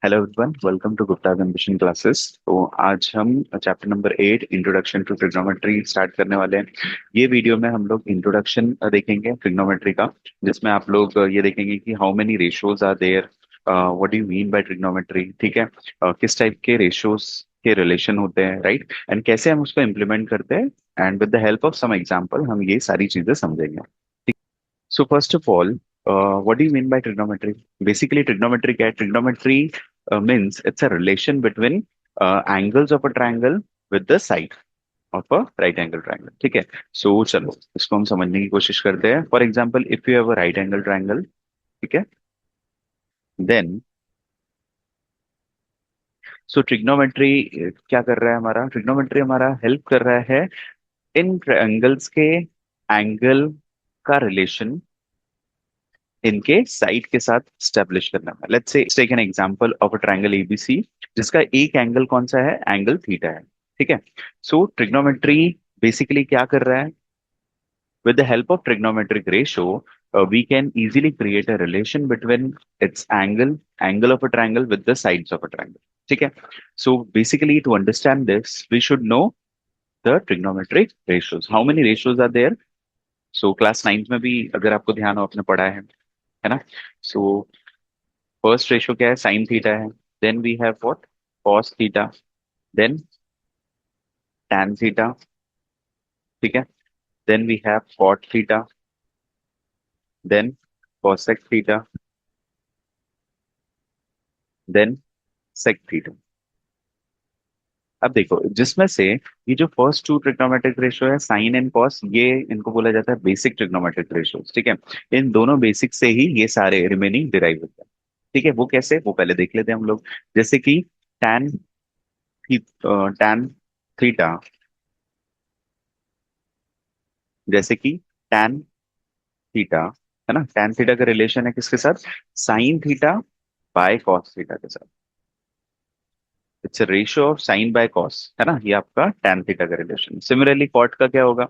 Hello everyone, welcome to Gupta ambition classes. तो आज हम chapter number 8 introduction to trigonometry start करने वाले हैं। ये वीडियो में हम लोग इंट्रोडक्शन देखेंगे ट्रिग्नोमेट्री का, जिसमें आप लोग ये देखेंगे कि how many ratios are there, what do you mean by trigonometry, ठीक है। किस टाइप के रेशियोज के रिलेशन होते हैं, राइट, एंड कैसे हम उसको इम्प्लीमेंट करते हैं। And with the help of some example हम ये सारी चीजें समझेंगे। So first of all, what do you mean by trigonometry? Basically, trigonometry क्या है? Trigonometry means it's a relation between angles of a triangle with the side of a right angle triangle. ठीक है। So चलो इसको हम समझने की कोशिश करते हैं। For example, if you have a right angle triangle, ठीक है, then so trigonometry क्या कर रहा है? हमारा trigonometry हमारा हेल्प कर रहा है इन ट्रायंगल्स के एंगल का रिलेशन इनके साइड के साथ स्टेब्लिश करना है। Let's say take an example of a triangle ABC, जिसका एक एंगल कौन सा है? एंगल थीटा है, ठीक है। सो ट्रिग्नोमेट्री बेसिकली क्या कर रहा है? With the help of trigonometric ratio we can easily create a relation between its angle of a triangle with the sides of a triangle, ठीक है। So basically to understand this we should know the trigonometric ratios. How many ratios are there? So class 9th में भी अगर आपको ध्यान हो आपने पढ़ा है ना। सो फर्स्ट रेशियो क्या है? साइन थीटा है। Then we have what? Cos theta. Then tan theta, ठीक है। Then we have cot theta. Then cosec theta. Then sec theta. अब देखो जिसमें से ये जो फर्स्ट टू ट्रिग्नोमेट्रिक रेशियो है, साइन एंड कॉस, ये इनको बोला जाता है बेसिक ट्रिग्नोमेट्रिक रेशियो, ठीक है। इन दोनों बेसिक से ही ये सारे रिमेनिंग डिराइव होते हैं, ठीक है। वो कैसे? वो पहले देख लेते हैं हम लोग। जैसे कि टैन टैन थीटा, जैसे कि टैन थीटा, है ना। टैन थीटा का रिलेशन है किसके साथ? Sine theta by cos theta के साथ। It's ratio of sine by cos, है ना। ये आपका टैन थीटा का रिलेशन। सिमिलरली कॉट का क्या होगा?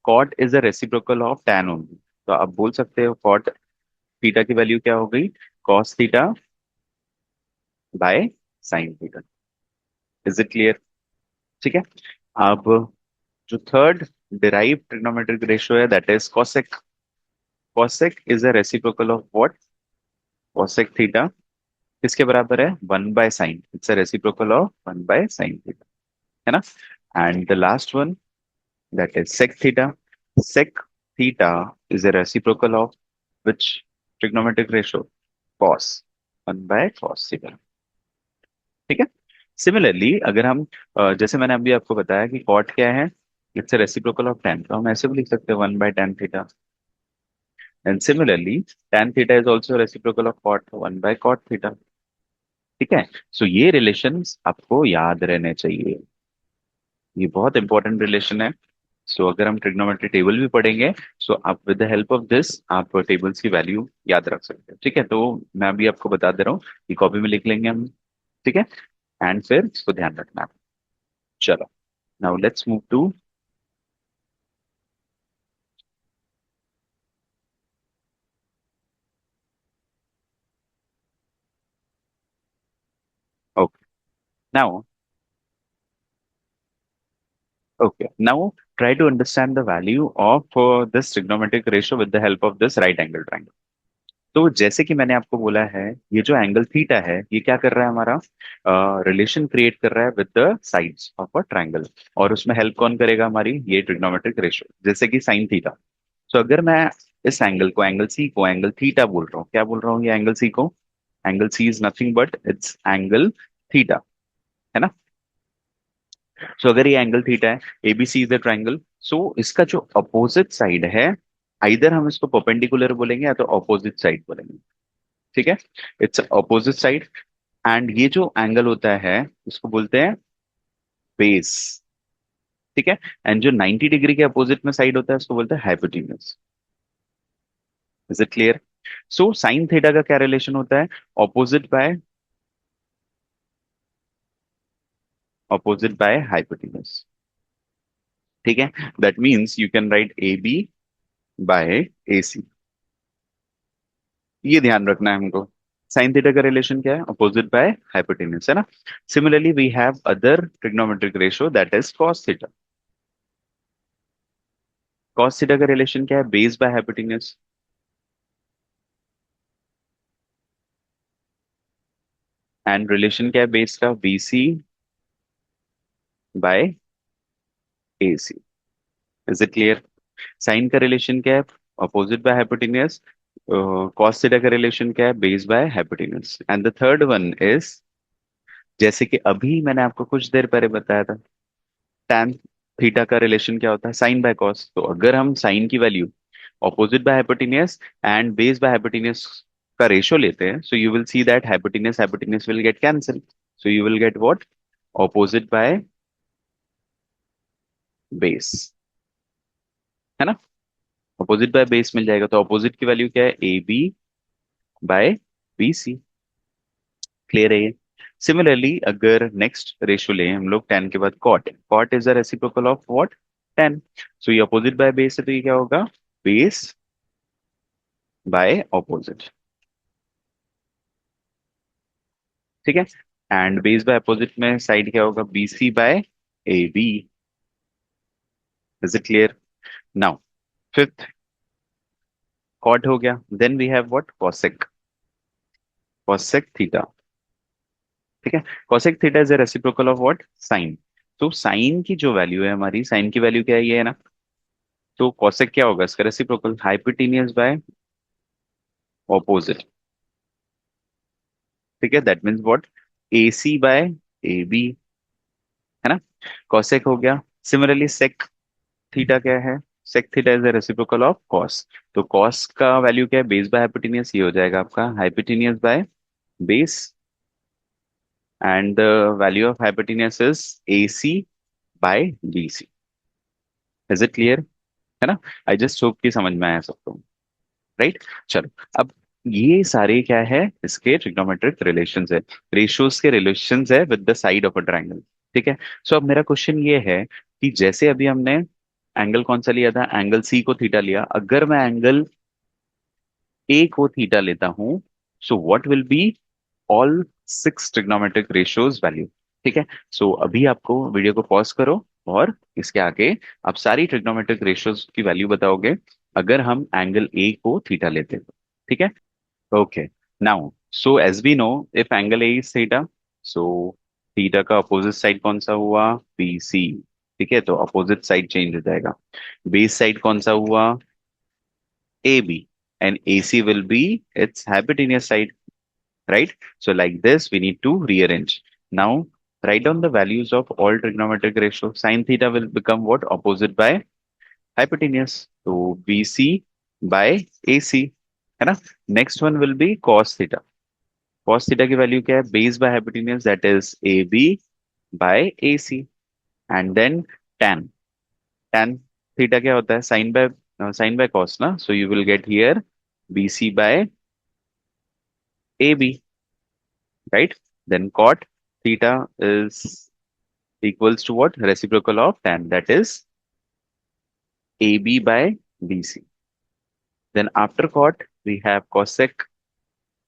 Cot is a reciprocal of tan only. तो आप बोल सकते हो कॉट थीटा की वैल्यू क्या हो गई? Cos theta by sine theta. Is it clear? ठीक है। अब जो थर्ड डिराइव ट्रिग्नोमेट्रिक रेशियो है, that is cosec. Cosec is a reciprocal of what? Cosec theta किसके बराबर है? 1/sin। It's a reciprocal of 1/sin theta, है ना। And the last one, that is sec theta. sec theta is a reciprocal of which trigonometric ratio? cos, 1/cos theta, ठीक है। Similarly अगर हम जैसे मैंने अभी आपको बताया कि cot क्या है? It's a reciprocal of tan, तो हम ऐसे भी लिख सकते हैं 1/tan theta. And similarly tan theta is also reciprocal of cot, 1/cot theta, ठीक है। सो ये रिलेशंस आपको याद रहने चाहिए, ये बहुत इंपॉर्टेंट रिलेशन है। सो अगर हम ट्रिग्नोमेट्री टेबल भी पढ़ेंगे, सो आप with the help of this आप टेबल्स की वैल्यू याद रख सकते हैं, ठीक है। तो मैं अभी आपको बता दे रहा हूँ, ये कॉपी में लिख लेंगे हम, ठीक है। एंड फिर इसको ध्यान रखना है। चलो, now let's move to, okay now, okay now try to understand the value of this trigonometric ratio with the help of this right angle triangle. तो जैसे कि मैंने आपको बोला है, ये जो एंगल थीटा है ये क्या कर रहा है? हमारा रिलेशन क्रिएट कर रहा है with the sides of a triangle. और उसमें हेल्प कौन करेगा? हमारी ये ट्रिग्नोमेट्रिक रेशियो, जैसे कि साइन थीटा। तो अगर मैं इस एंगल को, एंगल सी को एंगल थीटा बोल रहा हूँ, क्या बोल रहा हूँ? ये एंगल सी को, angle C is nothing but it's angle theta, है ना। सो अगर ये एंगल थीटा है, ABC is the triangle, so इसका जो अपोजिट साइड है, आइदर हम इसको परपेंडिकुलर बोलेंगे या तो अपोजिट साइड बोलेंगे, ठीक है। It's opposite side. एंड ये जो एंगल होता है इसको बोलते हैं बेस, ठीक है। एंड जो 90 डिग्री के अपोजिट में साइड होता है उसको बोलते हैं hypotenuse. Is it clear? So sine theta का क्या रिलेशन होता है? Opposite by, opposite by hypotenuse, ठीक है। That means you can write A B by A C. ये ध्यान रखना है हमको, साइन थीटा का रिलेशन क्या है? अपोजिट बाय हाइपोटेन्यूज, है ना। Similarly we have other trigonometric ratio that is cos theta. Cos theta का रिलेशन क्या है? Base by hypotenuse. And relation क्या है बेस का? BC by AC. Is it clear? Sine का रिलेशन क्या है? Opposite by hypotenuse. Cos theta का रिलेशन क्या है? Base by hypotenuse. And the third one is, जैसे कि अभी मैंने आपको कुछ देर पहले बताया था, tan थीटा का रिलेशन क्या होता है? Sign by cos. तो अगर हम साइन की value opposite by hypotenuse and base by hypotenuse का रेशियो लेते हैं, सो you will see that hypotenuse hypotenuse will get cancel, so you will get what? Opposite bye base, है ना। ऑपोजिट बाय बेस मिल जाएगा, तो ऑपोजिट की value क्या है? A B by B C. Clear है ये? सिमिलरली अगर नेक्स्ट रेशियो लें हम लोग tan के बाद cot, cot is the reciprocal of what? tan। So ये अपोजिट बाय बेस है, तो ये क्या होगा? Base by opposite. ठीक है। एंड बेस बाय अपोजिट में साइड क्या होगा? B C by A B. Is it clear? Now fifth, cot हो गया। Then we have what? Cosec. Cosec theta. ठीक है। Cosec theta is a reciprocal of what? Sine. तो sine की जो वैल्यू है, हमारी साइन की वैल्यू क्या है? ये है ना। तो कोसेक क्या होगा? इसका रेसिप्रोकल हाइपोटेन्यूज बाय ऑपोजिट। ठीक है। That means what? A C by A B, है ना। कोसेक हो गया। सिमिलरली सेक थीटा क्या है? Sec theta is the reciprocal of cos. तो कॉस का वैल्यू क्या है? Base by hypotenuse. ये हो जाएगा आपका hypotenuse by base, and the value of hypotenuse is A C by B C. Is it clear? है ना। आई जस्ट होप कि समझ में आया सबको। राइट। चलो, अब ये सारे क्या है? इसके ट्रिग्नोमेट्रिक रिलेशंस है, रेशियोज के रिलेशंस है with the side of a triangle. ठीक है। सो अब मेरा क्वेश्चन ये है कि जैसे अभी हमने एंगल कौन सा लिया था? एंगल सी को थीटा लिया। अगर मैं एंगल ए को थीटा लेता हूं, so what will be all six trigonometric ratios value? ठीक है। सो अभी आपको वीडियो को पॉज करो और इसके आगे आप सारी ट्रिग्नोमेट्रिक रेशियोज की वैल्यू बताओगे अगर हम एंगल ए को थीटा लेते हैं तो। ठीक है। Okay. Now so as we know, if angle A is theta, so theta का अपोजिट साइड कौन सा हुआ? B C. ठीक है। तो अपोजिट साइड चेंज हो जाएगा। बेस साइड कौन सा हुआ? A B. And A C will be its hypotenuse side, right? So like this, we need to rearrange. Now, write down the values of all trigonometric ratios. Sin theta will become what? Opposite by hypotenuse. So BC by AC, है ना। Next one will be cos theta. Cos theta की value क्या है? Base by hypotenuse, that is AB by AC. And then tan. Tan theta क्या होता है? Sin by cos ना. So you will get here BC by AB, right? Then cot theta is equals to what? Reciprocal of tan, that is AB by BC. Then after cot we have cosec,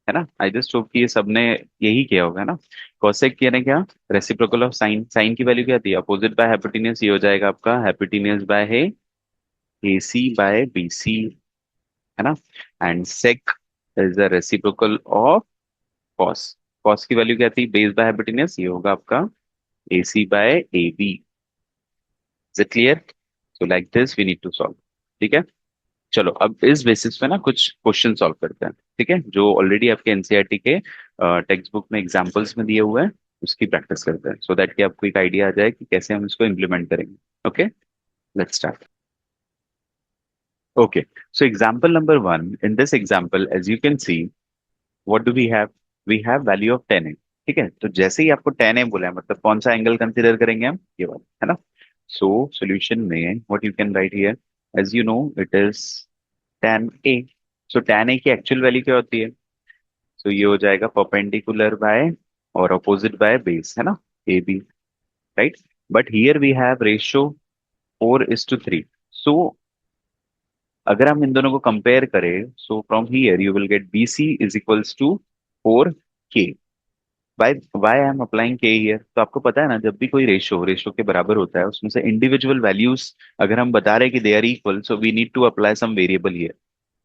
है ना। आई just hope कि ये सबने यही किया होगा ना। cosec यानी क्या? Reciprocal of sign. साइन की वैल्यू क्या थी? Opposite by hypotenuse. ये हो जाएगा आपका हाइपोटेन्यूज बाय है A C by B C, है ना। And sec is the reciprocal of cos। cos की वैल्यू क्या थी? Base by hypotenuse. ये होगा आपका A C by A B. Is it clear? So like this we need to solve. ठीक है। चलो अब इस बेसिस पे ना कुछ क्वेश्चन सॉल्व करते हैं। ठीक है। जो ऑलरेडी आपके एनसीईआरटी के टेक्स्ट बुक में एग्जांपल्स में दिए हुए हैं, उसकी प्रैक्टिस करते हैं, सो दैट कि आपको एक आइडिया आ जाए कि कैसे हम इसको इम्प्लीमेंट करेंगे। Okay, let's start. Okay, so example number one, in this example as you can see, what do we have value of 10 A. ठीक है। तो जैसे ही आपको 10 ए बोला है, मतलब कौन सा एंगल कंसिडर करेंगे हम? ये वाला, है ना। सो सॉल्यूशन में what you can write here, as you know it is tan A. So tan A की एक्चुअल वैल्यू क्या होती है? सो ये हो जाएगा परपेंडिकुलर बाय और अपोजिट बाय बेस, है ना, A B, right. But here we have ratio 4:3। So अगर हम इन दोनों को कंपेयर करें, so from here you will get B C is equals to 4k। By why I am applying K here, तो आपको पता है ना, जब भी कोई रेशो रेशो के बराबर होता है उसमें से इंडिविजुअल वैल्यूज अगर हम बता रहे हैं कि they are equal, so we need to apply some variable here,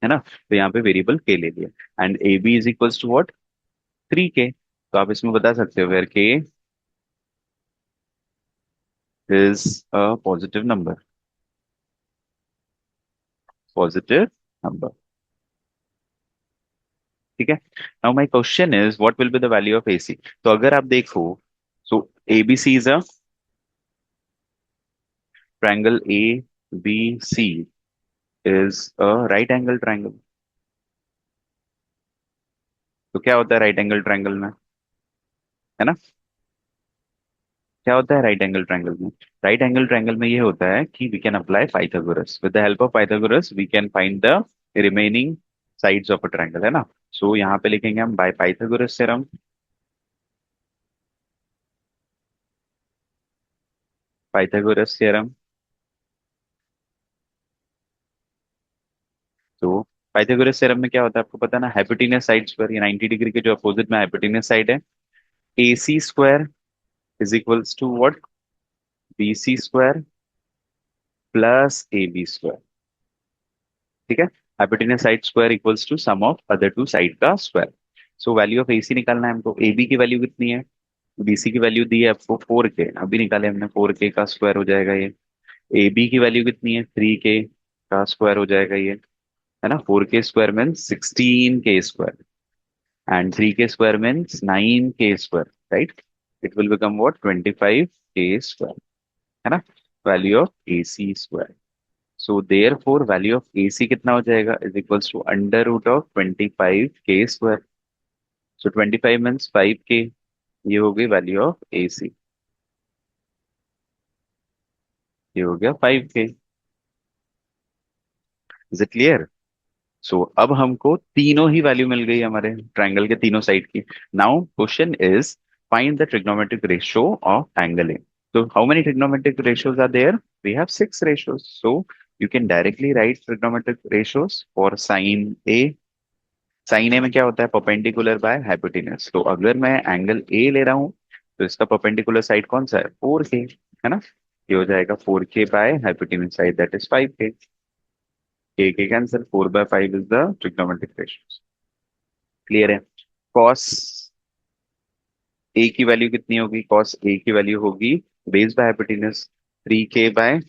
है ना। तो यहाँ पे वेरिएबल के ले लिया, and A B is equals to what, 3k। तो आप इसमें बता सकते हो where k is a positive number, positive number. ठीक है। Now my question is what will be the value of AC. तो अगर आप देखो, so ABC is a triangle, A B C is a right angle triangle. तो क्या होता है राइट एंगल ट्रायंगल में, है ना। क्या होता है राइट एंगल ट्रायंगल में, राइट एंगल ट्रायंगल में ये होता है कि we can apply Pythagoras, with the help of Pythagoras we can find the remaining sides of a triangle, है ना। सो यहाँ पे लिखेंगे हम by Pythagoras theorem, Pythagoras theorem. तो पाइथागोरस थ्योरम में क्या होता है आपको पता है ना, हाइपोटेन्यूस साइड्स पर, ये 90 डिग्री के जो अपोजिट में हाइपोटेन्यूस साइड है, A C square is equals to what, B C square plus A B square. ठीक है। Hypotenuse side square equals to sum of other two side का square. So value of A C निकालना है हमको, A B की value कितनी है, BC की वैल्यू दी है आपको 4k, अभी निकाले हमने, 4k का स्क्वायर हो जाएगा ये। ए बी की वैल्यू कितनी है, 3k का स्क्वायर हो जाएगा ये, है ना। 4k square means 16k square, and 3k square means 9k square, right. It will become what, 25k square, है ना, value of A C square. So therefore value of A C कितना हो जाएगा, is equals to under root of 25k square. So 25 means 5k, ये हो गई value of A C, ये हो गया 5k। Is it clear. सो अब हमको तीनों ही वैल्यू मिल गई हमारे ट्रायंगल के तीनों साइड की। Now question is find the trigonometric ratio of angle A. So how many trigonometric ratios are there? We have six ratios. So you can directly write trigonometric ratios for sin A. Sin A में क्या होता है, perpendicular by hypotenuse. तो अगर मैं angle A ले रहा हूँ तो इसका परपेंडिकुलर साइड कौन सा है, 4k, है ना। ये हो जाएगा 4k bye hypotenuse side, that is 5k। के cancel, 4/5 is the trigonometric ratio. Clear है। कॉस ए की वैल्यू कितनी होगी, कॉस ए की वैल्यू होगी base by hypotenuse 3k bye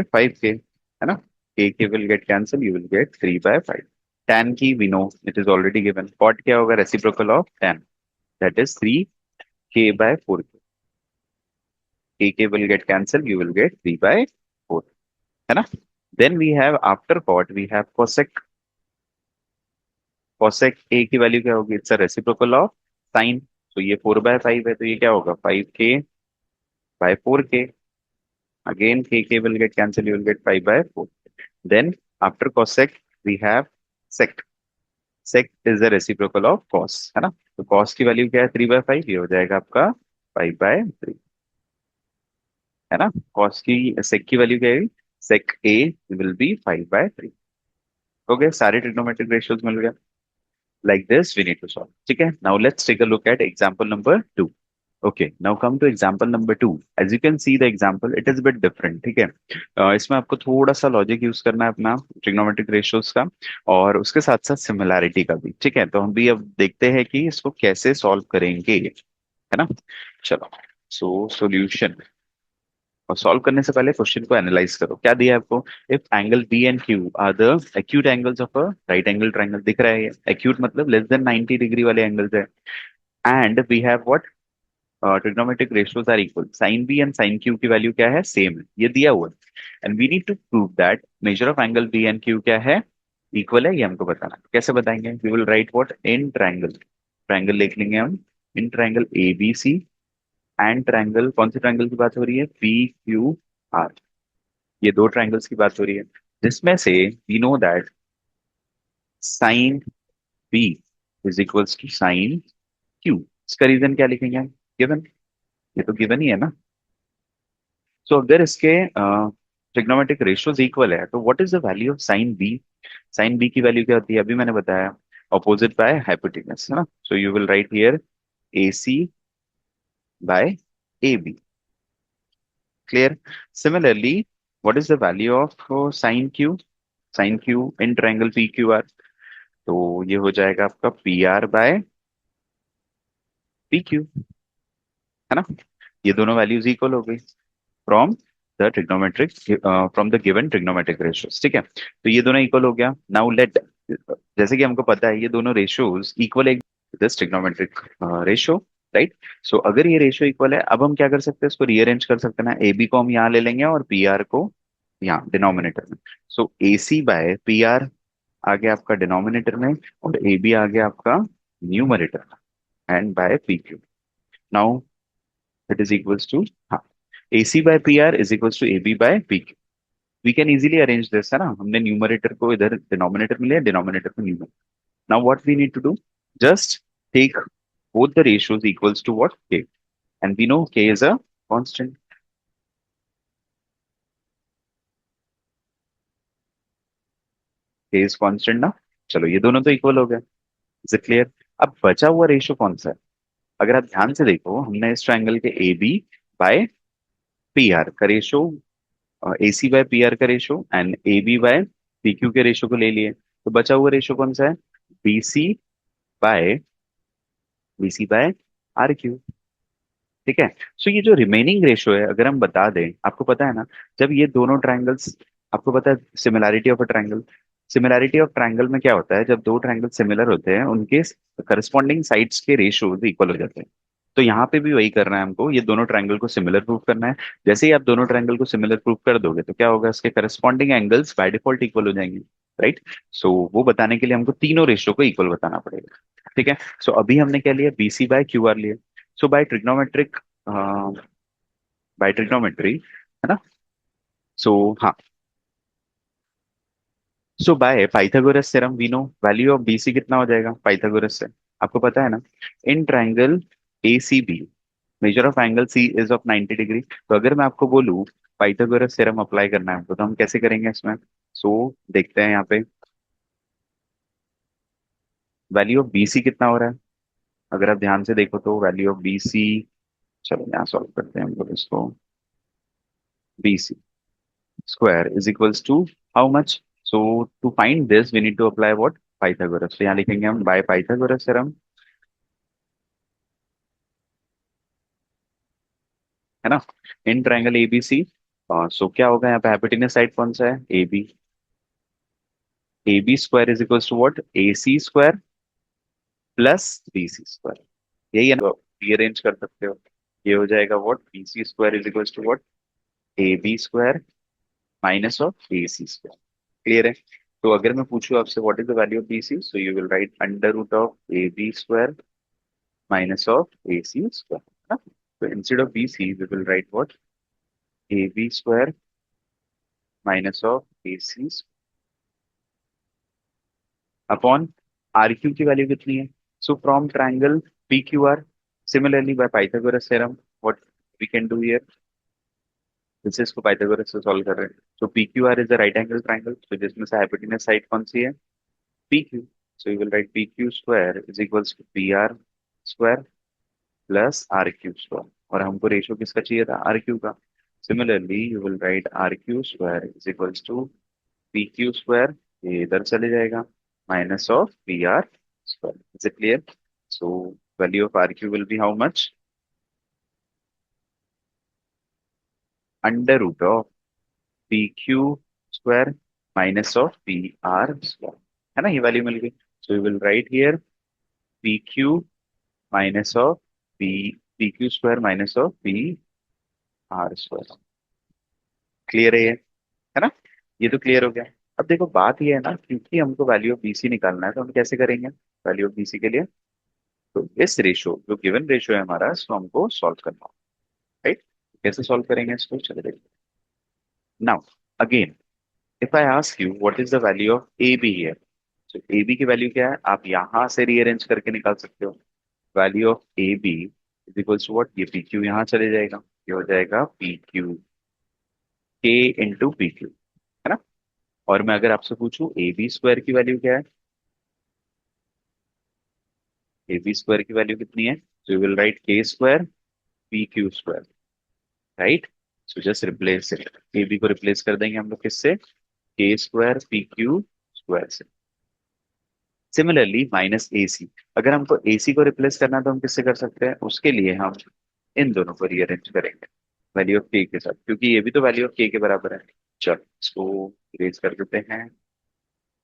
5k, है ना। K will get cancel, you will get 3/5। tan की we know it is already given, cot क्या होगा, reciprocal of tan, that is 3k/4k। K will get cancel, you will get 3/4, है ना। Then we have after cot we have cosec। cosec A की value क्या होगी, it's a reciprocal of sine. तो ये 4/5 है, तो ये क्या होगा, 5k/4k। Again K will get cancel, you will get 5/4। Then after cosec we have sec। sec is the reciprocal of cos, है ना। तो cos की वैल्यू क्या है, 3/5, ये हो जाएगा आपका 5/3, है ना। cos की sec की वैल्यू क्या है, sec a विल बी 5/3। हो गए सारे ट्रिग्नोमेट्रिक रेशियोज मिल गए। Like this we need to solve, ठीक है। Now let's take a look at example number 2. Okay, now come to example number 2. As you can see the example, it is a bit different, ठीक है। इसमें आपको थोड़ा सा logic use करना है अपना ट्रिग्नोमेट्रिक रेशियोज का, और उसके साथ साथ सिमिलैरिटी का भी, ठीक है। तो हम भी अब देखते हैं कि इसको कैसे सॉल्व करेंगे, है ना। चलो, सो सॉल्यूशन। और सॉल्व करने से पहले क्वेश्चन को एनालाइज करो, क्या दिया है आपको। If angle B and Q are the acute angles of a right angle triangle, दिख रहा है, एक्यूट मतलब लेस देन 90 डिग्री वाले एंगल्स है, and we have what, trigonometric ratios are equal, sine B and sine Q की value क्या है, same है, ये दिया हुआ है। And we need to prove that measure of angle B and Q क्या है, इक्वल है, ये हमको बताना है। कैसे बताएंगे, we will write what, in triangle, triangle लिख लेंगे हम, in triangle A B C, and triangle, कौन से ट्रायंगल की बात हो रही है, पी क्यू आर। ये दो ट्रायंगल्स की बात हो रही है, जिसमें से we know that sine B is equals to sine Q. इसका रीजन क्या लिखेंगे हम, गिवन, ये तो गिवन ही है ना। सो अगर इसके ट्रिग्नोमेट्रिक रेशियोज इक्वल है, तो what is the value of sine B. Sine B की वैल्यू क्या होती है, अभी मैंने बताया। opposite by hypotenuse, है ना? So you will write here AC by AB. Clear? Similarly, what is the value of sin Q? Sin Q in triangle PQR. तो ये हो जाएगा आपका PR बाय PQ, है ना? ये दोनों वैल्यूज इक्वल हो गई from the trigonometric from the given trigonometric ratios, ठीक है? तो ये दोनों इक्वल हो गया। नाउ लेट, जैसे कि हमको पता है ये दोनों रेशियोज इक्वल है दिस ट्रिग्नोमेट्रिक रेशियो, राइट? सो अगर ये रेशियो इक्वल है, अब हम क्या कर सकते हैं, इसको रीअरेंज कर सकते हैं ना। ए बी को हम यहाँ ले लेंगे और पी आर को यहाँ डिनोमिनेटर में। सो ए सी बाय पी आर आ गया आपका डिनोमिनेटर में, और ए बी आ गया आपका numerator and by P Q. Now it is equals to, हाँ, AC by PR is equals to AB by PQ. We can easily arrange this, है ना? हमने न्यूमरेटर को इधर डिनोमिनेटर में लिया, डिनोमिनेटर को numerator. Now what we need to do, just take both the ratios equals to what? K. And we know K is a constant. K is constant ना? चलो ये दोनों तो इक्वल हो गए। Is it clear? अब बचा हुआ रेशियो कौन सा है? अगर आप ध्यान से देखो, हमने इस ट्रायंगल के A B by P R का ratio, A C by P R का ratio and A B by P Q के रेशियो को ले लिए। तो बचा हुआ रेशियो कौन सा है? B C by BC by R Q, ठीक है? सो ये जो रिमेनिंग रेशियो है, अगर हम बता दें, आपको पता है ना, जब ये दोनों ट्रायंगल्स, आपको पता है similarity of a triangle, similarity of triangle में क्या होता है, जब दो ट्रायंगल सिमिलर होते हैं उनके करस्पॉन्डिंग साइड्स के रेशियो इक्वल हो जाते हैं। तो यहाँ पे भी वही करना है हमको, ये दोनों ट्रायंगल को सिमिलर प्रूव करना है। जैसे ही आप दोनों ट्रायंगल को सिमिलर प्रूव कर दोगे तो क्या होगा, इसके corresponding angles by default equal हो जाएंगे, राइट? सो वो बताने के लिए हमको तीनों रेशियो को इक्वल बताना पड़ेगा, ठीक है? सो अभी हमने क्या लिया, BC बाय QR लिया। सो बाय ट्रिग्नोमेट्री, है ना? सो हाँ, so by Pythagoras theorem we know value of BC कितना हो जाएगा पाइथागोरस से, आपको पता है ना? In triangle ACB major of angle C is of 90 degree. तो अगर मैं आपको बोलूं पाइथागोरस थ्योरम अप्लाई करना है हमको, तो हम कैसे करेंगे इसमें? सो देखते हैं यहाँ पे वैल्यू ऑफ BC कितना हो रहा है। अगर आप ध्यान से देखो तो वैल्यू ऑफ BC, चलो यहाँ सॉल्व करते हैं हम लोग इसको। BC square is equals to how much? So to find this we need to apply what? Pythagoras। तो यहाँ लिखेंगे हम by Pythagoras theorem, है ना? इन ट्राइंगल ABC, सो क्या होगा यहाँ पे, हाइपोटेन्यूज साइड कौन सा है? AB। AB square is equals to what? AC square plus BC square. यही है ना, रीअरेंज कर सकते हो। ये हो जाएगा what? BC square is equals to what? AB square minus of AC square. Clear है? तो अगर मैं पूछूं आपसे what is the value of BC, so you will write under root of AB square minus of AC square, है ना? So instead of BC, we will write what? AB square minus of AC upon RQ की value कितनी है? So from triangle PQR, similarly by Pythagoras theorem, what we can do here? This is को Pythagoras से solve कर रहे हैं। So PQR is the right angle triangle, so जिसमें से hypotenuse side कौन सी है? PQ। So you will write PQ square is equals to PR square plus R Q square, और हमको रेशियो किसका चाहिए था? आर क्यू का। Similarly you will write R Q square is equals to P Q square, ये इधर चले जाएगा, minus of P R square. Is it clear? So value of R Q will be how much? Under root of P Q square minus of P R square, है ना? ये value मिल गई। So you will write here P Q minus of P P Q square minus of P R square. Clear है ये, है ना? ये तो क्लियर हो गया। अब देखो बात ये है ना, क्योंकि हमको वैल्यू ऑफ BC निकालना है, तो हम कैसे करेंगे वैल्यू ऑफ BC के लिए? तो इस रेशियो, जो गिवन रेशियो है हमारा, इसको हमको सॉल्व करना होगा, राइट? कैसे सॉल्व करेंगे इसको, चलो देखते हैं। Now again if I ask you what is the value of AB here, तो AB की वैल्यू क्या है, आप यहां से रीअरेंज करके निकाल सकते हो। Value of AB is equals to what? ये PQ यहाँ चले जाएगा, ये हो जाएगा PQ K इंटू PQ, है ना? और मैं अगर आपसे पूछूं AB स्क्वायर की वैल्यू क्या है, ए बी स्क्वायर की वैल्यू कितनी है, so we will write k square p q square, right. So just replace it, A B को रिप्लेस कर देंगे हम लोग किससे, k square P Q square से। सिमिलरली माइनस ए सी, अगर हमको ए सी को रिप्लेस करना है तो हम किससे कर सकते हैं, उसके लिए हम इन दोनों को रीअरेंज करेंगे वैल्यू ऑफ के साथ, क्योंकि ये भी तो वैल्यू ऑफ के के बराबर है। चलो इसको इरेज कर देते हैं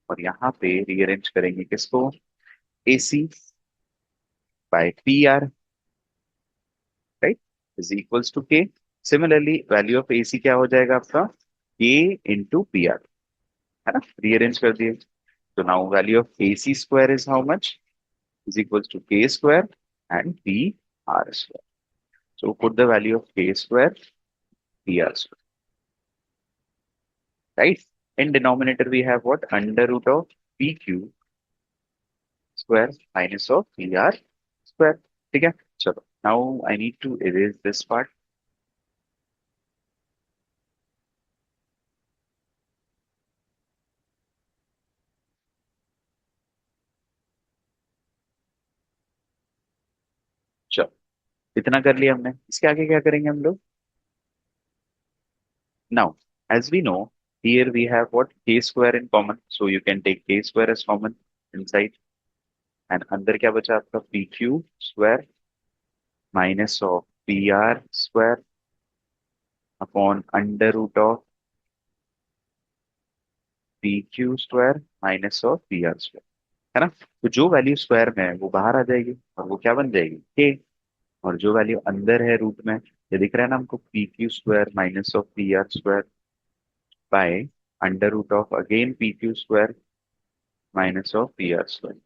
और यहाँ पे रीअरेंज करेंगे किसको, A C by P R, right, is equals to K. Similarly value of A C क्या हो जाएगा आपका, के इंटू पी आर, है ना, रीअरेंज कर दिए। तो now value of A C square is how much, is equals to k square and p r square. So put the value of k square, p r square, right? In denominator we have what, under root of p q square minus of p r square. ठीक है, चलो now I need to erase this part. चलो इतना कर लिया हमने, इसके आगे क्या करेंगे हम लोग। Now as we know, here we have what, k square in common, so you can take k square as common inside, and अंदर क्या बचा आपका, p q square minus of p r square upon under root of P Q square minus of P R square, है ना। तो जो value square में है वो बाहर आ जाएगी और वो क्या बन जाएगी, के। और जो वैल्यू अंदर है रूट में, ये दिख रहा है ना हमको, P Q square minus of P R square by under root of again P Q square minus of P R square,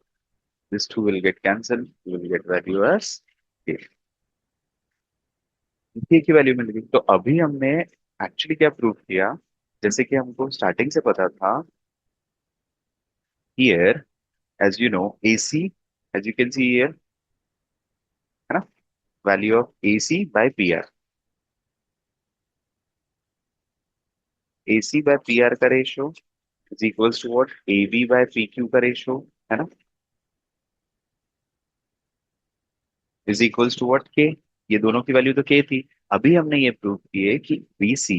this to will get cancel, will get value as K. K की value मिल गई, तो अभी हमने actually क्या prove किया, जैसे कि हमको स्टार्टिंग से पता था, here as you know AC, as you can see here, है ना, value of AC by PR, AC by PR का ratio is equals to what, AB by PQ का रेशियो, है ना, is equals to what, K। ये दोनों की value तो K थी। अभी हमने ये प्रूव की है कि BC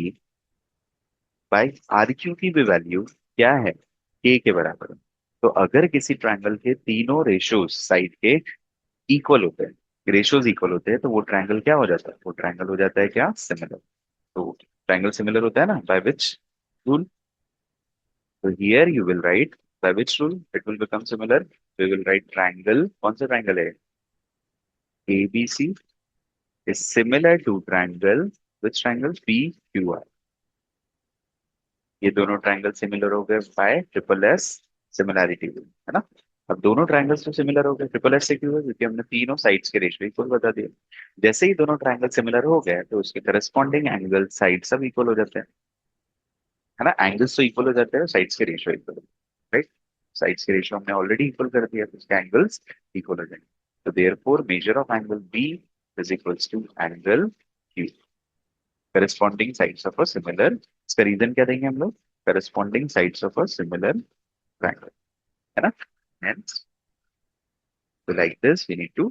बाय RQ की भी वैल्यू क्या है, K के बराबर है। तो अगर किसी ट्रायंगल के तीनों रेशियोज साइड के इक्वल होते हैं, रेशियोज इक्वल होते हैं, तो वो ट्रायंगल क्या हो जाता है, वो ट्रायंगल हो जाता है क्या, सिमिलर। तो ट्रायंगल सिमिलर होता है ना, by which rule, so here you will write by which rule it will become similar, we will write triangle, कौन सा ट्रायंगल है, ABC is similar to triangle, which triangle, PQR। ये दोनों triangle similar हो गए bye triple S similarity rule, है ना। अब दोनों ट्रायंगल्स तो सिमिलर हो गए, ट्रिपल एस से क्यों है, क्योंकि हमने तीनों साइड्स के रेशियो इक्वल बता दिए। जैसे ही दोनों ट्रायंगल सिमिलर हो गए तो उसके करस्पॉन्डिंग एंगल साइड सब इक्वल हो जाते हैं, है ना, एंगल्स तो इक्वल हो जाते हैं, साइड्स के रेशियो इक्वल, राइट। साइड्स के रेशियो हमने ऑलरेडी इक्वल कर दिया, तो उसके एंगल्स इक्वल हो जाएंगे। तो therefore measure of angle B is equals to angle Q, corresponding sides of a similar, इसका रीजन क्या देंगे हम लोग, corresponding sides of a similar triangle, है ना। Hence, so like this we need to,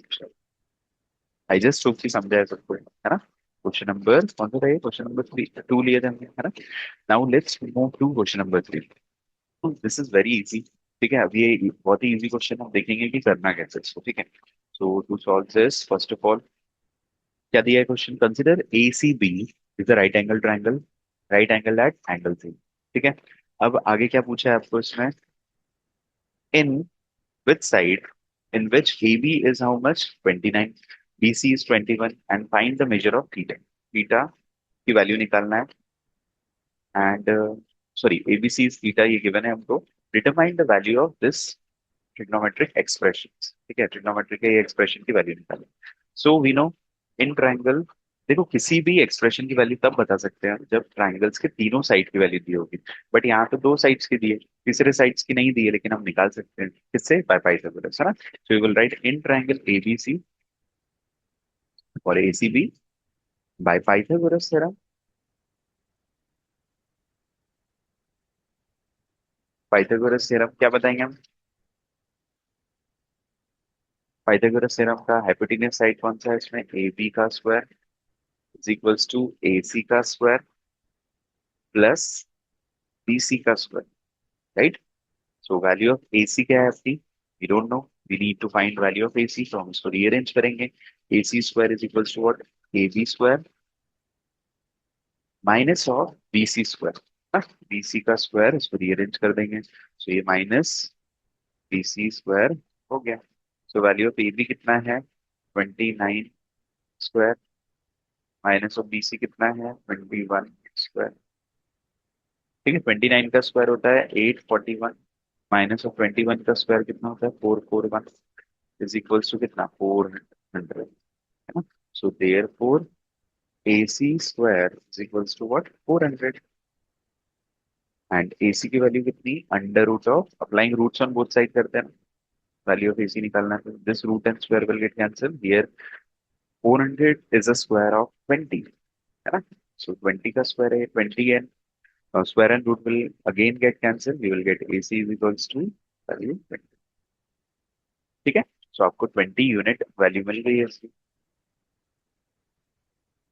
I just hope कि समझा है सबको, है ना। क्वेश्चन नंबर कौन सा था ये, क्वेश्चन नंबर 2 लिए थे हमने, है ना। Now let's move to question number 3। This is very easy, ठीक है। अब ये बहुत ही इजी क्वेश्चन, हम देखेंगे कि करना कैसे इसको, ठीक है। So to solve this, first of all क्या दिया है question, consider A C B is the right angle triangle, right angle at angle C, ठीक है। अब आगे क्या पूछा है आपको इसमें, in which side in which AB is how much, 29, BC is 21, and find the measure of theta, theta की वैल्यू निकालना है, and sorry ABC is theta ये गिवन है हमको, determine the value of this trigonometric expression, ठीक है, trigonometric के expression की वैल्यू निकालें। So we know in triangle, देखो किसी भी एक्सप्रेशन की वैल्यू तब बता सकते हैं जब ट्राइंगल्स के तीनों साइड की वैल्यू दी होगी, बट यहाँ तो दो साइड्स की दी है, तीसरे साइड्स की नहीं दी है, लेकिन हम निकाल सकते हैं किससे, बाय पाइथागोरस, है ना। So we will write in triangle ABC और ACB by Pythagoras theorem, Pythagoras theorem क्या बताएंगे हम, पाइथागोरस थ्योरम का हाइपोटेन्यूज साइड कौन सा है इसमें, ए बी का square is equals to A C का स्क्वायर प्लस बी सी का square, right. So value of A C क्या है आपकी, we don't know, we need to find value of A C, तो हम इसको रीअरेंज करेंगे। A C square is equals to what, A B square minus of B C square, B C का square इसको rearrange कर देंगे, सो ये minus B C square हो गया। So value of A B कितना है, 29 square minus of B C कितना है, 21 स्क्वायर। ठीक है, 29 का स्क्वायर होता है 841 माइनस ऑफ 21 का स्क्वायर कितना होता है 441 इज इक्वल्स टू कितना 400, है ना। So therefore A C square is equals to what 400 and A C की वैल्यू कितनी, under root of applying roots on both side करते हैं ना, वैल्यू ऑफ ए सी निकालना है, this root and square will get cancel here, 400 is a square of 20, है ना। So 20 का स्क्वायर है 20 and square and root will again get cancelled. We will get AC is equals to value 20. ठीक है, सो आपको 20 unit value मिल गई है इसकी।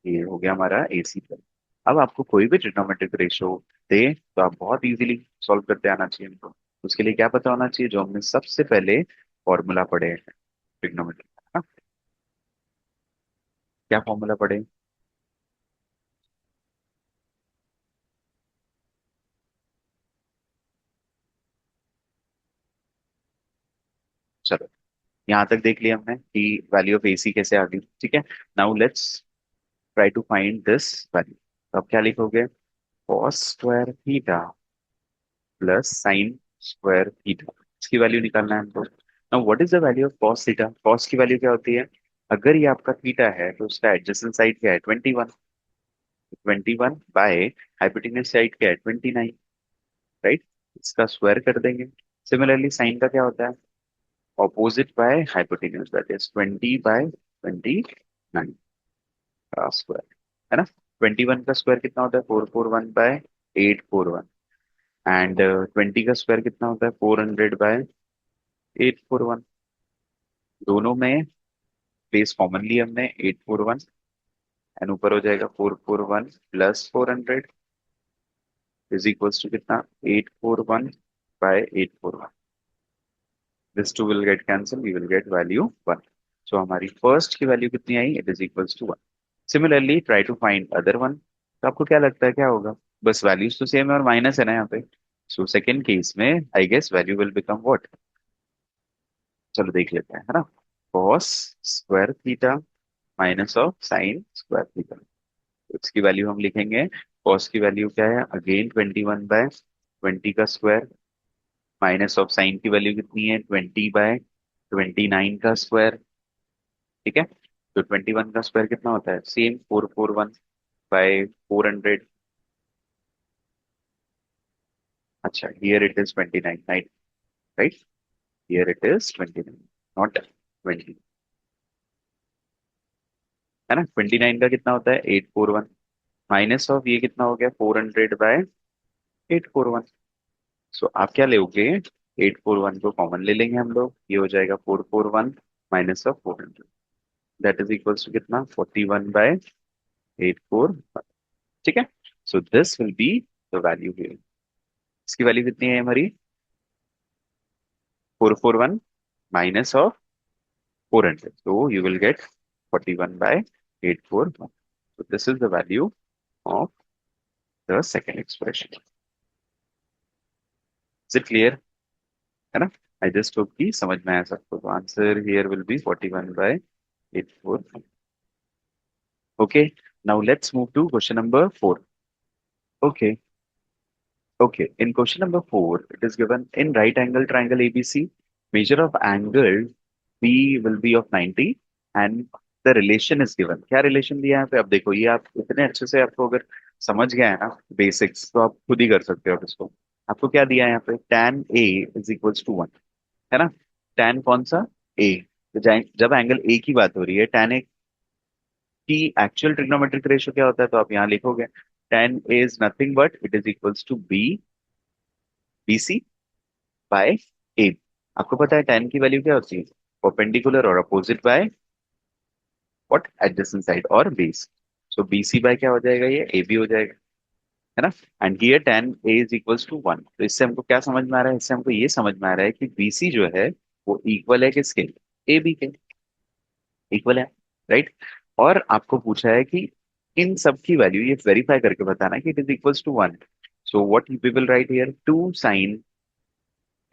ये हो गया हमारा AC पर। अब आपको कोई भी ट्रिग्नोमेट्रिक रेशो दे तो आप बहुत इजीली सॉल्व करते आना चाहिए इनको। उसके लिए क्या पता होना चाहिए, जो हमने सबसे पहले फॉर्मूला पढ़े हैं ट्रिग्नोमेट्री का, क्या फॉर्मूला पढ़े। चलो, यहाँ तक देख लिया हमने कि वैल्यू ऑफ AC कैसे आ गई, ठीक है। Now let's try to find this value. तो आप क्या लिखोगे, cos square theta plus sine square theta, इसकी वैल्यू निकालना है हमको। Now what is the value of cos theta, cos की वैल्यू क्या होती है, अगर ये आपका थीटा है तो उसका एडजेसेंट साइड क्या है 21, 21 बाय हाइपोटेन्यूज साइड क्या है 29, राइट। इसका स्क्वायर कर देंगे। सिमिलरली साइन का क्या होता है, opposite by hypotenuse, that is 20 by 29 का स्क्वायर, है ना। 21 का स्क्वायर कितना होता है 441 बाय 841 एंड 20 का स्क्वायर कितना होता है 400 बाय 841। दोनों में बेस कॉमन लिया हमने 841 एंड ऊपर हो जाएगा 441 प्लस 400 इज इक्वल्स टू कितना 841 by 841, this to will get cancel, we will get value 1। So हमारी फर्स्ट की वैल्यू कितनी आई, it is equals to 1। Similarly try to find other one, तो आपको क्या लगता है क्या होगा, बस वैल्यूज तो सेम है और माइनस है ना यहाँ पे। सो सेकेंड केस में I guess value will become what, चलो देख लेते हैं, है ना। cos square theta minus of sine square theta, इसकी वैल्यू हम लिखेंगे, cos की वैल्यू क्या है अगेन 21 बाय 20 का स्क्वायर माइनस ऑफ साइन की वैल्यू कितनी है 20 बाय 29 का स्क्वायर, ठीक है। तो 21 का स्क्वायर कितना होता है सेम 441 बाय 400, अच्छा here it is 29 right, here it is 29 not 20, है ना। 29 का कितना होता है 841 माइनस ऑफ ये कितना हो गया 400 बाय 841। सो आप क्या लोगे, 841 को कॉमन ले लेंगे हम लोग, ये हो जाएगा 441 minus of 400, that is equals to कितना 41 बाय 841, ठीक है। So this will be the value here, इसकी वैल्यू कितनी है हमारी 441 minus of 400, so you will get 41 by 841, so this is the value of the second expression, is it clear, है ना। I just hope कि समझ में आया सबको, तो answer here will be 41 by 841। Okay, now let's move to question number 4। Okay, okay, in question number 4 it is given in right angle triangle ABC, measure of angle B will be of 90 and the relation is given। क्या relation दिया है यहाँ पे, अब देखो ये आप इतने अच्छे से आपको अगर समझ गया है ना बेसिक्स, तो आप खुद ही कर सकते हो अब इसको। आपको क्या दिया है यहाँ पे, tan A is equals to 1, है ना। tan कौन सा A, तो जब एंगल A की बात हो रही है tan A की एक्चुअल ट्रिग्नोमेट्रिक रेशियो क्या होता है, तो आप यहाँ लिखोगे tan A is nothing but it is equals to B BC by A। आपको पता है tan की वैल्यू क्या होती है, परपेंडिकुलर और opposite by what, adjacent side और बेस। सो बीसी बाय क्या हो जाएगा, ये ए बी हो जाएगा, है ना। And here tan a is equals to 1। तो इससे हमको क्या समझ में आ रहा है, इससे हमको ये समझ में आ रहा है कि बीसी जो है वो इक्वल है किसके, ए बी के, इक्वल है, राइट। और आपको पूछा है कि इन सब की वैल्यू ये वेरीफाई करके बताना कि it is equals to 1। So what we will write here, 2 sin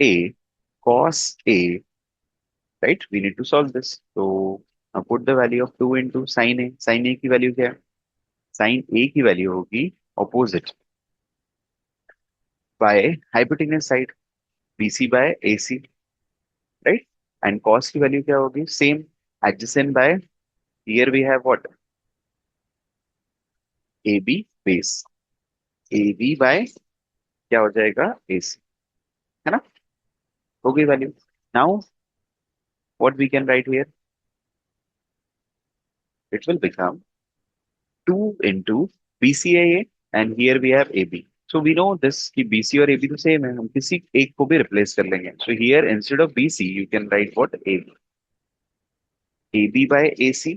a cos a, right? We need to solve this. So now put the value of 2 into sin a। sin a की value क्या है, sin a की value होगी opposite by hypotenuse side, bc by ac, right. And cos की value क्या होगी, same, adjacent by, here we have what, ab base, ab by क्या हो जाएगा, ac, है ना। हो गई value. Now what we can write here, it will become 2 into BCAA and here we have AB. So we know this कि BC और AB तो सेम है, हम किसी एक को भी रिप्लेस कर लेंगे। So here instead of BC you can write what, AB। AB by AC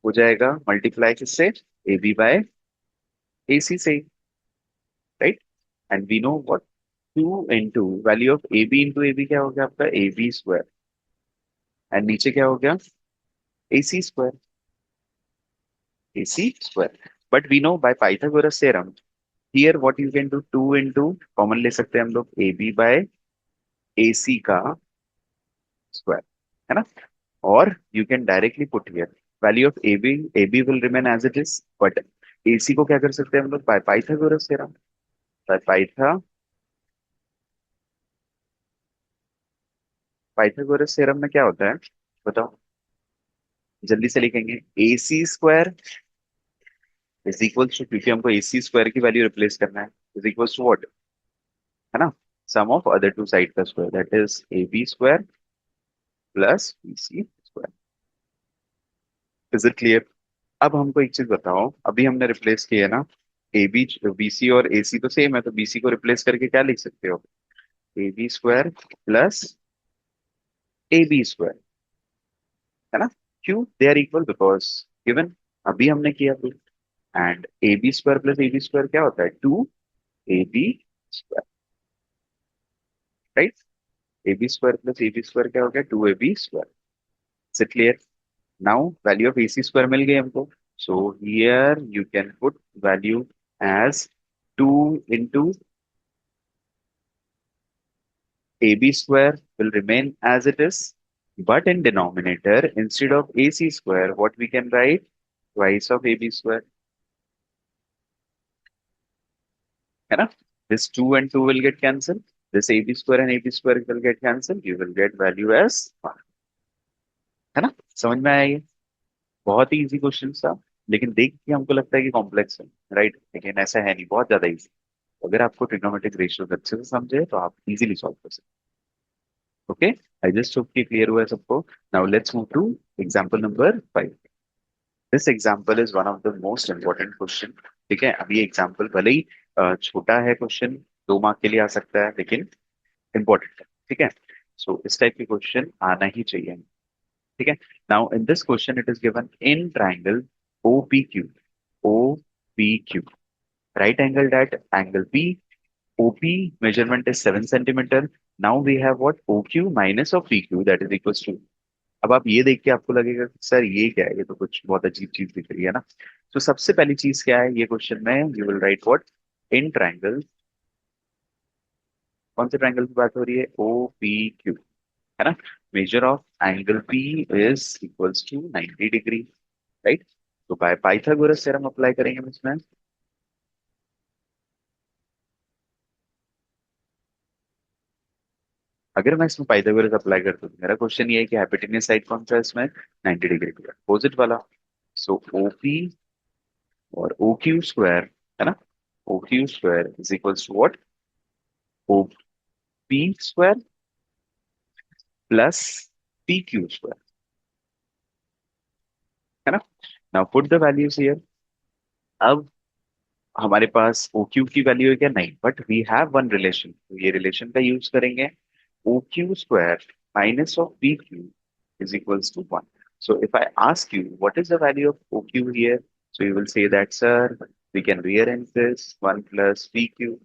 हो जाएगा मल्टीप्लाई किससे, AB by AC से, right. And we know what, 2 into value of AB into AB क्या हो गया आपका, AB स्क्वायर, एंड नीचे क्या हो गया, AC square, AC square. But we know by Pythagoras theorem, here what you can do, 2 into common ले सकते हैं हम लोग, AB बाय AC का स्क्वायर, है ना। और you can directly put here value of A B will remain as it is, but AC को क्या कर सकते हैं हम लोग, by Pythagoras theorem, by Pythagoras theorem में क्या होता है बताओ, जल्दी से लिखेंगे, AC square is equal to, क्योंकि हमको AC स्क्वायर की वैल्यू रिप्लेस करना है, इज इक्वल टू व्हाट, है ना, sum of other two side का square, that is AB square plus BC square. Is it clear. अब हमको एक चीज बताओ, अभी हमने रिप्लेस किया ना, ए बी, बीसी और एसी तो सेम है, तो बीसी को रिप्लेस करके क्या लिख सकते हो, A B square plus A B square, है ना। क्यों, they are equal, because given, अभी हमने किया proof. And A B square plus A B square क्या होता है, 2 AB square, right. A B square plus A B square क्या हो गया, 2AB square. Is clear. Now value of AC square मिल गई हमको, so here you can put value as 2 AB square will remain as it is, but in denominator, instead of AC square, what we can write? Twice of AB square, है ना? This 2 and 2 will get cancelled. This AB square and AB square will get cancelled. You will get value as 1, है ना? समझ में आया ये? बहुत ही easy question था, लेकिन देख के हमको लगता है कि कॉम्प्लेक्स है, राइट, लेकिन ऐसा है नहीं, बहुत ज्यादा इजी। अगर आपको ट्रिग्नोमेट्रिक रेशियो अच्छे से समझे तो आप इजीली सॉल्व कर सकते हैं। ओके, आई जस्ट होप कि क्लियर हुआ है सबको। Now let's move two example number 5। This example is one of the most important question. ठीक है, अब ये एग्जाम्पल भले ही छोटा है, क्वेश्चन 2 मार्क के लिए आ सकता है, लेकिन इंपॉर्टेंट है। ठीक है, सो इस टाइप के क्वेश्चन आना ही चाहिए। ठीक है, now in this question it is given in triangle O P Q right angle at angle P, OP measurement is 7 centimeter. Now we have what, OQ minus of PQ that is equals to। अब आप ये देख के आपको लगेगा कि sir ये क्या है, ये तो कुछ बहुत अजीब चीज दिख रही है ना। तो सबसे पहली चीज क्या है ये क्वेश्चन में, you will write what, in triangle, कौन से ट्राइंगल की बात हो रही है, OPQ, है ना। Measure of angle P is equals to 90 degree, right. तो बाय पाइथागोरस थ्योरम अप्लाई करेंगे हम इसमें। अगर मैं इसमें पाइथागोरस अप्लाई करता हूँ तो मेरा क्वेश्चन ये है कि हाइपोटेन्यूज साइड कौन सा है इसमें, 90 डिग्री का अपोजिट वाला। सो OP और OQ स्क्वायर, है ना, OQ square is equals to what, OP square plus PQ square, है ना। Now put the values here. अब हमारे पास OQ की वैल्यू है क्या, नहीं, but we have one relation, तो ये रिलेशन का यूज करेंगे। OQ square minus of PQ is equals to 1. So if I ask you what is the value of OQ here, so you will say that, sir, we can rearrange this 1 plus PQ,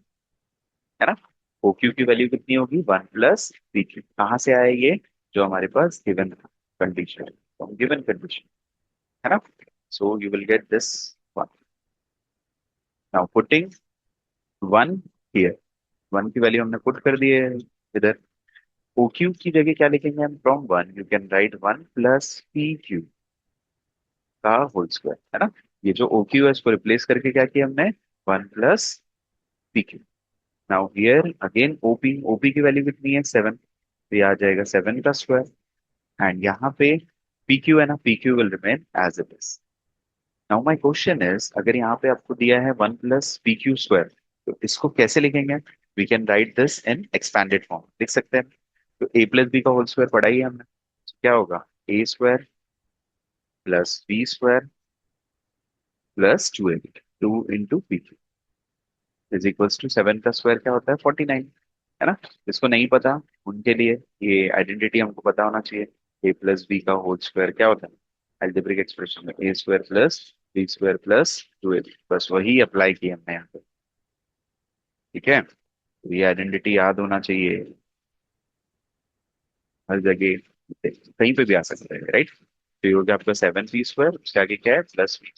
है ना? OQ की value कितनी होगी? 1 plus PQ. कहाँ से आया ये? जो हमारे पास गिवन कंडीशन, गिवन कंडीशन, है ना? So you will get this one. Now putting 1 here, 1 की वैल्यू हमने पुट कर दी है इधर. OQ की जगह क्या लिखेंगे हम? From 1 you can right 1 plus PQ का होल स्क्वायर, है ना? ये जो OQ है इसको रिप्लेस करके क्या किया हमने? 1 plus PQ. Now here again OP की वैल्यू कितनी है? 7. तो ये आ जाएगा 7 का स्क्वायर. एंड यहाँ पे PQ है ना, PQ will remain as it is. Now my question is, अगर यहाँ पे आपको दिया है 1 प्लस PQ स्क्वायर, तो इसको कैसे लिखेंगे? We can write this in expanded form, लिख सकते हैं. तो A प्लस बी का होल स्क्वायर पढ़ा ही है हमने. तो क्या होगा? A square plus B square plus 2AB, 2 into PQ is equals to 7 का स्क्वायर क्या होता है? 49, है ना? जिसको नहीं पता उनके लिए ये आइडेंटिटी हमको पता होना चाहिए. A प्लस बी का होल स्क्वायर क्या होता है? एल्जेब्रिक एक्सप्रेशन में A square plus B square plus 2AB, बस वही अप्लाई किया हमने यहाँ पे. ठीक है, तो ये आइडेंटिटी याद होना चाहिए हर जगह, कहीं पे भी आ सकता है, राइट? तो ये हो गया आपका 7 p स्क्वायर, उसके आगे क्या है? प्लस बी,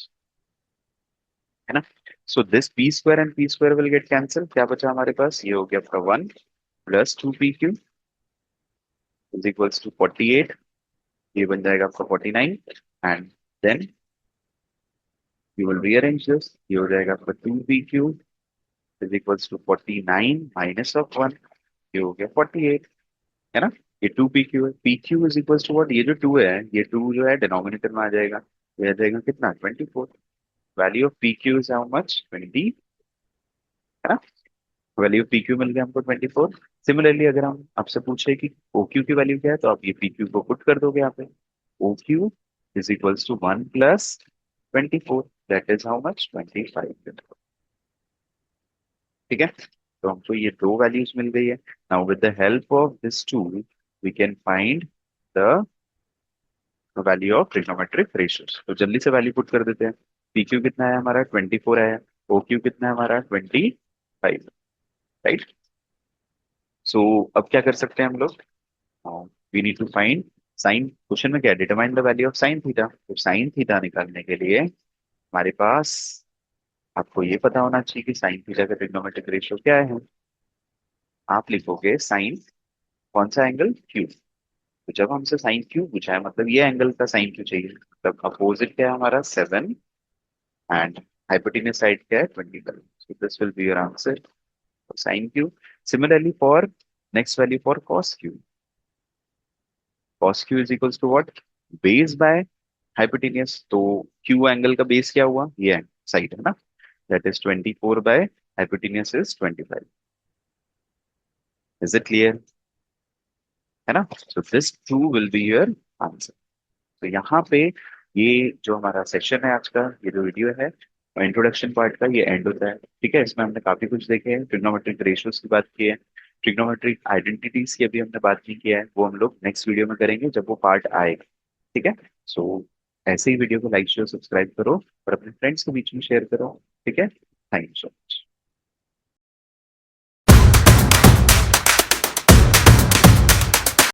है ना? So this p square and p square will get cancel. क्या बचा हमारे पास? ये हो गया आपका 1 plus 2PQ is equals to 48. ये बन जाएगा आपका 49. And then you will rearrange this. ये हो जाएगा आपका 2PQ is equals to 49 minus of 1. ये हो गया 48, है ना? ये 2PQ है. PQ is equals to what? ये जो 2 है, ये 2 जो है डिनोमिनेटर में आ जाएगा. ये आ जाएगा कितना? 24. Value of PQ is how much? 20, है ना? वैल्यू पी क्यू मिल गया हमको 24. सिमिलरली अगर हम आपसे पूछे कि ओ क्यू की वैल्यू क्या है, तो आप ये पी क्यू को पुट कर दोगे यहाँ पे. O Q is equals to 1 plus 24, that is how much? 25. ठीक है, तो हमको ये दो वैल्यूज मिल गई है. Now with the help of this tool we can find the value of trigonometric ratios. तो जल्दी से वैल्यू पुट कर देते हैं. पी क्यू कितना है हमारा? 24 है. ओ क्यू कितना है हमारा? 25, राइट? सो अब क्या कर सकते हैं हम लोग? We need to find sine. Question में क्या? Determine the value of sine theta. तो साइन थीटा निकालने के लिए हमारे पास आपको ये पता होना चाहिए कि साइन थीटा का ट्रिग्नोमेट्रिक रेशियो क्या है. आप लिखोगे साइन कौन सा एंगल? क्यू. तो जब हमसे साइन क्यू पूछा है, मतलब ये एंगल का साइन क्यू चाहिए. मतलब अपोजिट क्या है हमारा? 7. एंड हाइपोटेन्यूज साइड क्या है? 25. So this will be your answer for sine Q. Similarly for next value for cos Q. cos q is equals to what? Base by hypotenuse. तो q angle का base क्या हुआ? ये side है ना, that is 24 by hypotenuse is 25. Is it clear? है ना? So this to will be your answer. तो यहाँ पे ये जो हमारा सेशन है आज का, ये जो वीडियो है इंट्रोडक्शन पार्ट का, ये एंड होता है. ठीक है, इसमें हमने काफी कुछ देखे हैं. ट्रिग्नोमेट्रिक रेशियोज की बात की है, ट्रिग्नोमेट्रिक आइडेंटिटीज की अभी हमने बात नहीं किया है, वो हम लोग नेक्स्ट वीडियो में करेंगे जब वो पार्ट आएगा. ठीक है, सो ऐसे ही वीडियो को लाइक शेयर सब्सक्राइब करो और अपने फ्रेंड्स के बीच में शेयर करो. ठीक है, थैंक यू सो मच.